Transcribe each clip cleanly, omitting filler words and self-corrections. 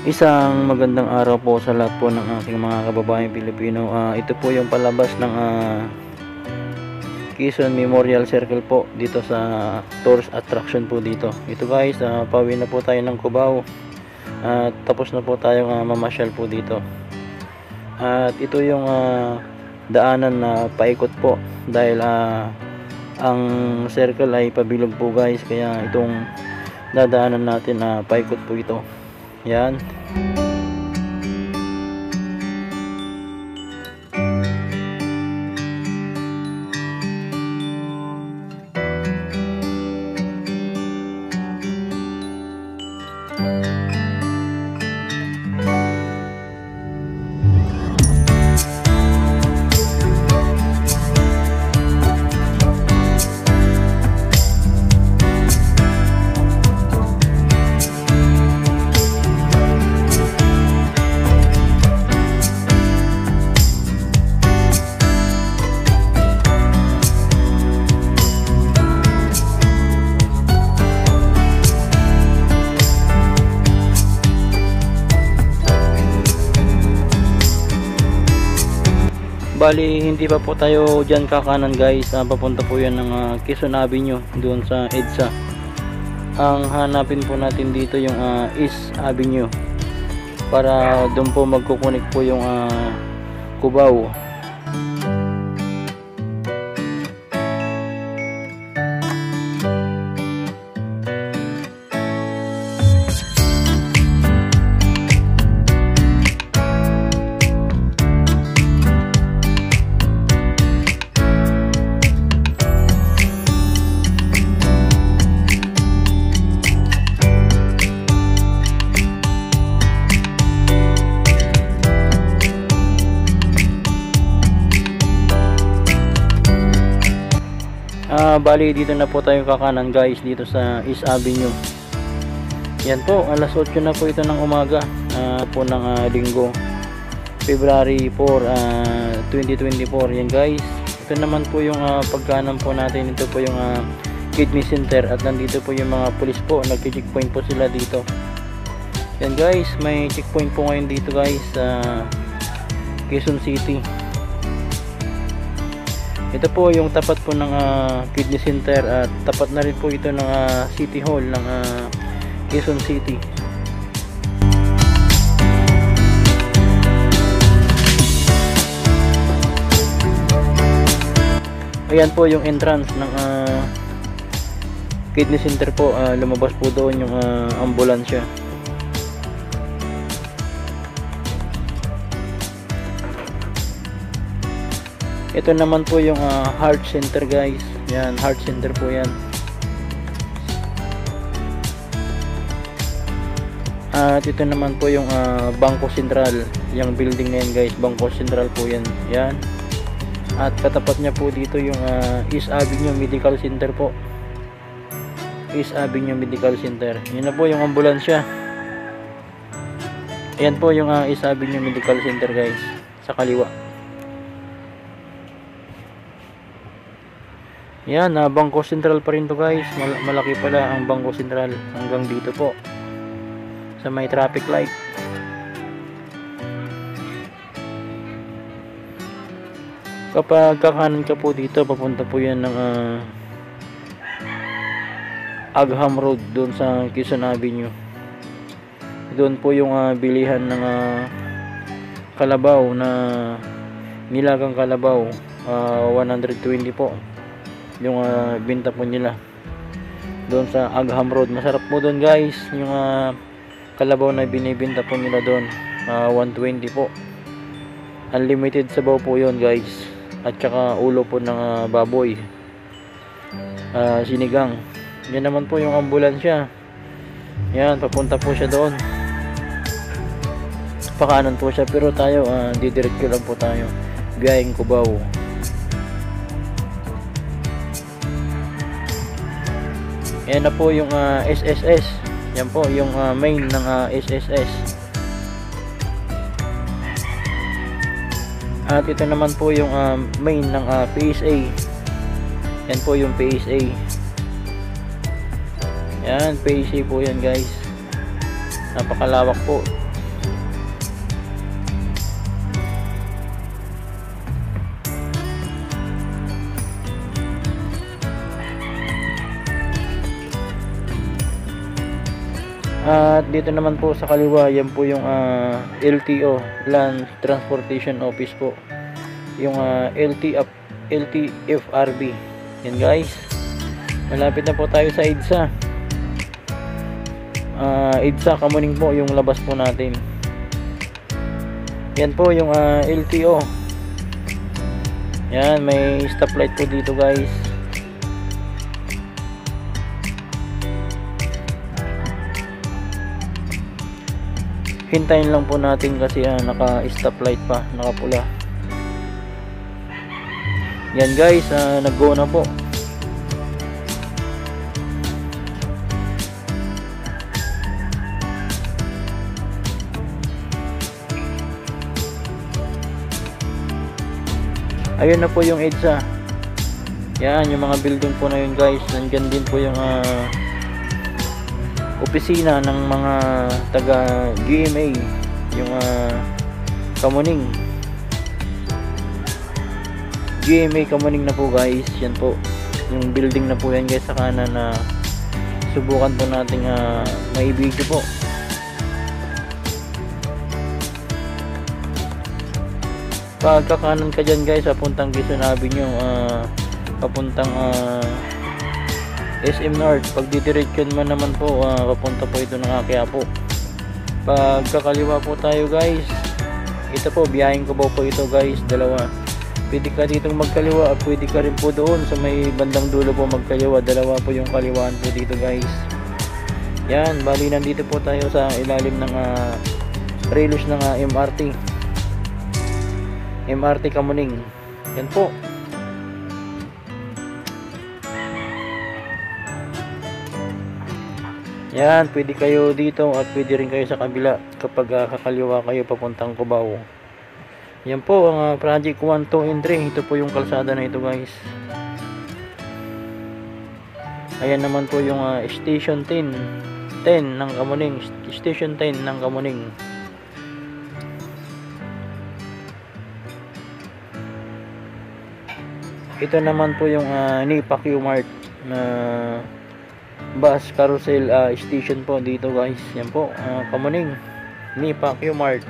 Isang magandang araw po sa lahat po ng aking mga kababayang Pilipino. Ito po yung palabas ng Quezon Memorial Circle po dito sa tourist attraction po dito. Ito guys, pauwi na po tayo ng Cubao at tapos na po tayong mamasyal po dito. At ito yung daanan na paikot po dahil ang circle ay pabilog po guys, kaya itong dadaanan natin paikot po ito. Yan. Bali, hindi pa po tayo dyan kakanan guys. Papunta po yan ng Quezon Avenue doon sa EDSA. Ang hanapin po natin dito yung East Avenue para doon po magkukunik po yung Cubao. Bali, dito na po tayo kakanan guys, dito sa East Avenue. Yan po, alas 8 na po ito ng umaga po ng linggo, February 4, 2024. Yan guys, ito naman po yung pagkanan po natin. Ito po yung kidney center at nandito po yung mga pulis po, nag-checkpoint po sila dito. Yan guys, may checkpoint po ngayon dito guys sa Quezon City. Ito po yung tapat po ng kidney center at tapat na rin po ito ng City Hall ng Quezon City. Ayan po yung entrance ng kidney center po. Lumabas po doon yung ambulansya. Ito naman po yung heart center guys. Yan, heart center po yan. At ito naman po yung Bangko Sentral. Yung building na yan guys, Bangko Sentral po yan. Yan. At katapat niya po dito yung East Avenue Medical Center po. East Avenue Medical Center. Yan na po yung ambulansya. Ayan po yung East Avenue Medical Center guys, sa kaliwa. Yan, Bangko Sentral pa rin to guys. Malaki pala ang Bangko Sentral hanggang dito po sa may traffic light. Kapag kakanan ka po dito, papunta po yan ng Agham Road doon sa Quezon Avenue. Doon po yung bilihan ng kalabaw na nilagang kalabaw, 120 po yung binta po nila doon sa Agham Road. Masarap po doon guys yung kalabaw na binibinta po nila doon, 120 po. Unlimited sabaw po yon guys, at saka ulo po ng baboy, sinigang. Yan naman po yung ambulansya. Yan, papunta po siya doon, pakanan po siya, pero tayo didiretso lang po tayo biyaheng Cubao. Yan na po yung SSS. Yan po yung main ng SSS. At ito naman po yung main ng PSA. Yan po yung PSA. Yan, PSA po yan guys. Napakalawak po. At dito naman po sa kaliwa, yan po yung LTO, Land Transportation Office po. Yung LTFRB. Yan guys. Malapit na po tayo sa EDSA. EDSA Kamuning po yung labas po natin. Yan po yung LTO. Yan, may stoplight po dito guys. Hintayin lang po natin kasi naka stoplight pa, nakapula. Yan guys, nag-go na po. Ayun na po yung EDSA. Yan, yung mga building po na yun guys. Nandyan din po yung opisina ng mga taga GMA, yung Kamuning. GMA Kamuning na po guys. Yan po yung building na po yan guys sa kanan na subukan po nating may video po. Pagkakanan ka dyan guys, papuntang Quezon Avenue, papuntang SM North. Pag didiretsyon mo naman po, papunta po ito ng Quiapo. Pagkakaliwa po tayo guys, ito po, biyaheng Cubao po ito guys, dalawa. Pwede ka ditong magkaliwa at pwede ka rin po doon sa may bandang dulo po magkaliwa. Dalawa po yung kaliwaan po dito guys. Yan, bali nandito po tayo sa ilalim ng railings ng MRT Kamuning. Yan po. Yan, pwede kayo dito at pwede rin kayo sa kabila kapag kakaliwa kayo papuntang Cubao. Yan po ang project 1, 2, and 3. Ito po yung kalsada na ito guys. Ayan naman po yung station 10 ng Kamuning. Station 10 ng Kamuning. Ito naman po yung Nipa Q-Mart na bus carousel station po dito guys. Yan po, Kamuning, Nipa Q-Mart.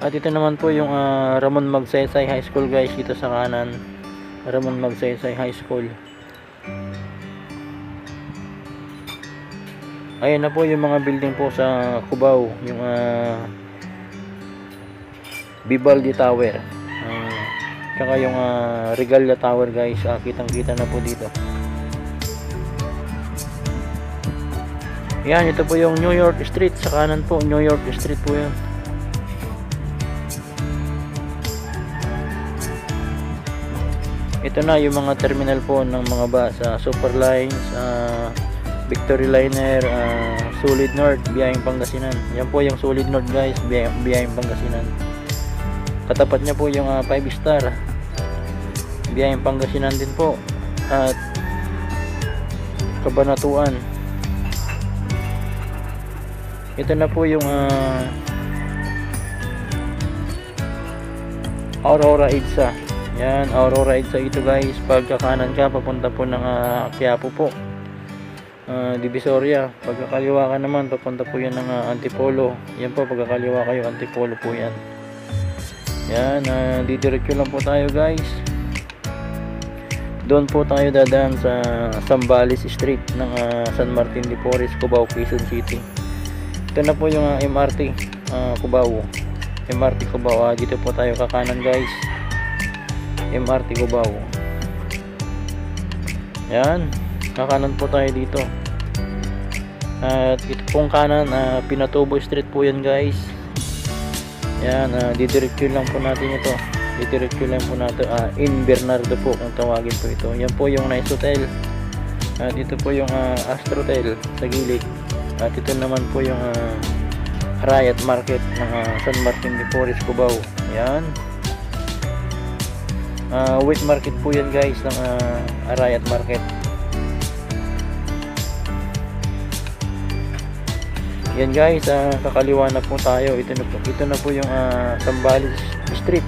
At ito naman po yung Ramon Magsaysay High School guys, dito sa kanan. Ramon Magsaysay High School. Ayan na po yung mga building po sa Cubao, yung Vivaldi Tower, tsaka yung Regalia Tower guys, kitang kita na po dito. Yan, ito po yung New York Street sa kanan po. New York Street po yan. Ito na yung mga terminal po ng mga bus, Superlines, Victory Liner, Solid North, biyaheng Pangasinan. Yan po yung Solid North guys, biyaheng Pangasinan. Katapat niya po yung 5 star, biyaheng Pangasinan din po. At Kabanatuan. Ito na po yung Aurora EDSA. Yan, Aurora EDSA ito guys. Pagkakanan ka, papunta po ng Quiapo po, Divisoria. Pagkakaliwa ka naman, papunta po yan ng Antipolo. Yan po, pagkakaliwa kayo, Antipolo po yan. Yan, didiretso lang po tayo guys. Doon po tayo dadaan sa Zambales Street ng San Martin de Porres, Cubao, Quezon City. Ito na po yung MRT Cubao. MRT Cubao, dito po tayo kakanan guys. MRT Cubao. Yan, kakanan po tayo dito. At ito pong kanan, Pinatubo Street po yan guys. Yan, didiretso lang po natin ito. Didiretso lang po natin, In Bernardo po kung tawagin po ito. Yan po yung Nice Hotel. At ito po yung Astrotel sa gilid. At ito naman po yung Riot Market ng San Martin de Porres, Cubao. Yan. Wheat market po yan guys ng Riot Market. Yan guys, kakaliwa na po tayo. Ito na po yung Zambales Street.